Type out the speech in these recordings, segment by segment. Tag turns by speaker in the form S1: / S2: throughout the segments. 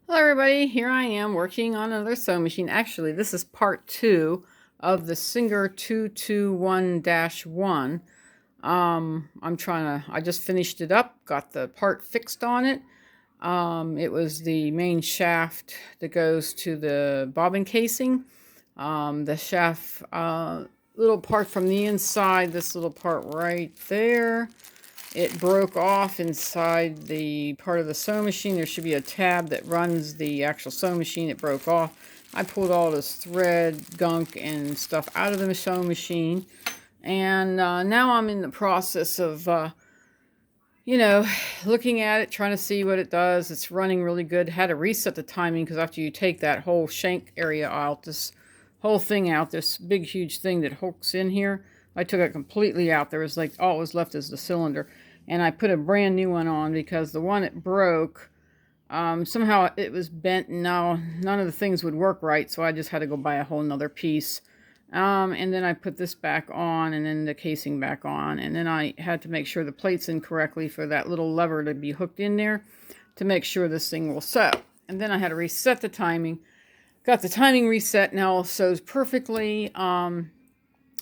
S1: Hello everybody, here I am working on another sewing machine. Actually, this is part 2 of the Singer 221-1. I just finished it up, got the part fixed on it. It was the main shaft that goes to the bobbin casing. The shaft, little part from the inside, this little part right there. It broke off inside the part of the sewing machine. There should be a tab that runs the actual sewing machine. It broke off. I pulled all this thread, gunk, and stuff out of the sewing machine. And now I'm in the process of, you know, looking at it, trying to see what it does. It's running really good. Had to reset the timing because after you take that whole shank area out, this whole thing out, this big, huge thing that hooks in here, I took it completely out. There was like all it was left is the cylinder. And I put a brand new one on because the one it broke, somehow it was bent and now none of the things would work right. So I just had to go buy a whole nother piece. And then I put this back on and then the casing back on. And then I had to make sure the plate's in correctly for that little lever to be hooked in there to make sure this thing will sew. And then I had to reset the timing. Got the timing reset, now sews perfectly.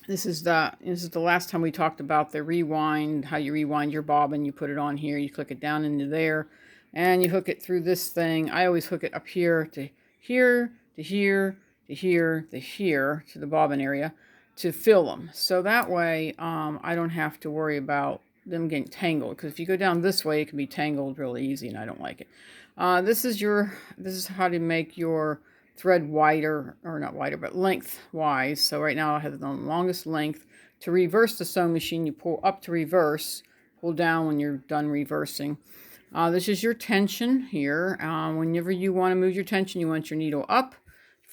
S1: This is the last time we talked about the rewind, how you rewind your bobbin. You put it on here, you click it down into there, and you hook it through this thing. I always hook it up here to here, to here, to here, to here, to the bobbin area to fill them. So that way I don't have to worry about them getting tangled. Because if you go down this way, it can be tangled really easy, and I don't like it. This is how to make your thread wider, or not wider, but lengthwise. So right now I have the longest length. To reverse the sewing machine, you pull up to reverse, pull down when you're done reversing. This is your tension here. Whenever you want to move your tension, you want your needle up,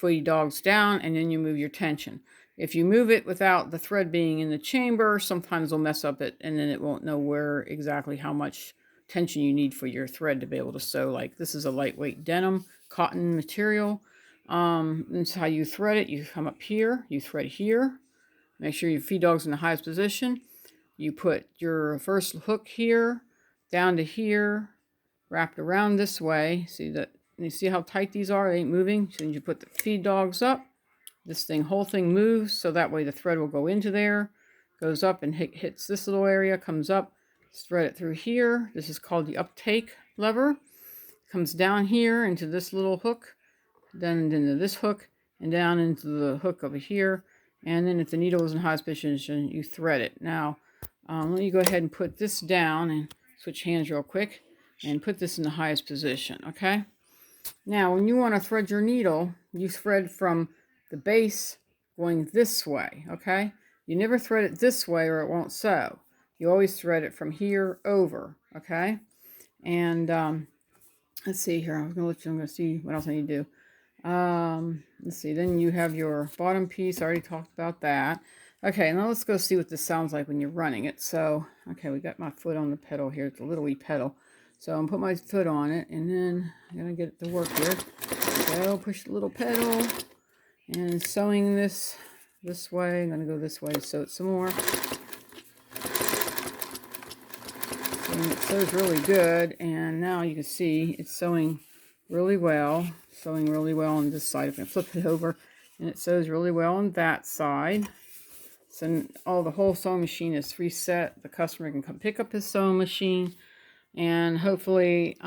S1: pull your dogs down, and then you move your tension. If you move it without the thread being in the chamber, sometimes it'll mess up it, and then it won't know where exactly how much tension you need for your thread to be able to sew. Like this is a lightweight denim cotton material. That's how you thread it. You come up here, you thread here. Make sure your feed dog's in the highest position. You put your first hook here, down to here, wrapped around this way. See that? You see how tight these are? They ain't moving. So you put the feed dogs up. This whole thing moves, so that way the thread will go into there, goes up and hits this little area, comes up, thread it through here. This is called the uptake lever. Comes down here into this little hook, then into this hook, and down into the hook over here. And then if the needle is in highest position, you thread it. Now, let me go ahead and put this down and switch hands real quick and put this in the highest position, okay? Now, when you want to thread your needle, you thread from the base going this way, okay? You never thread it this way or it won't sew. You always thread it from here over, okay? And let's see here. I'm going to see what else I need to do. Let's see, then you have your bottom piece. I already talked about that. Okay, now let's go see what this sounds like when you're running it. So, okay, we got my foot on the pedal here. It's a little wee pedal. So I'm put my foot on it, and then I'm gonna get it to work here. So push the little pedal, and sewing this way. I'm gonna go this way to sew it some more. And it sews really good, and now you can see it's sewing really well. Sewing really well on this side. If I flip it over, and it sews really well on that side. So the whole sewing machine is reset. The customer can come pick up his sewing machine, and hopefully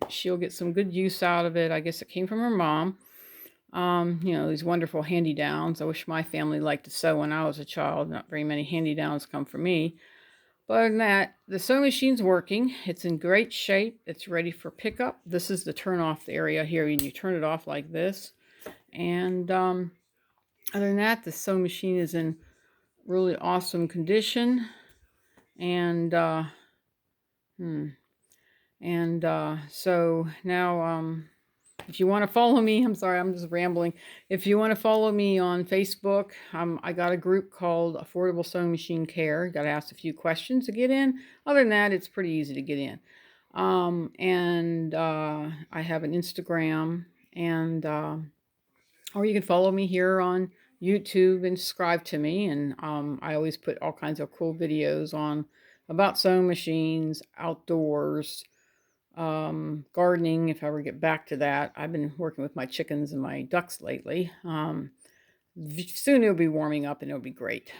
S1: she'll get some good use out of it. I guess it came from her mom. You know, these wonderful handy-downs. I wish my family liked to sew when I was a child. Not very many handy-downs come from me. But other than that, the sewing machine's working. It's in great shape. It's ready for pickup. This is the turn off area here, and you turn it off like this. And other than that, the sewing machine is in really awesome condition. And so now if you want to follow me, I'm sorry, I'm just rambling. If you want to follow me on Facebook, I got a group called Affordable Sewing Machine Care. You got to ask a few questions to get in. Other than that, it's pretty easy to get in. I have an Instagram, and or you can follow me here on YouTube and subscribe to me. And I always put all kinds of cool videos on about sewing machines, outdoors, gardening, if I ever get back to that. I've been working with my chickens and my ducks lately. Soon it'll be warming up and it'll be great.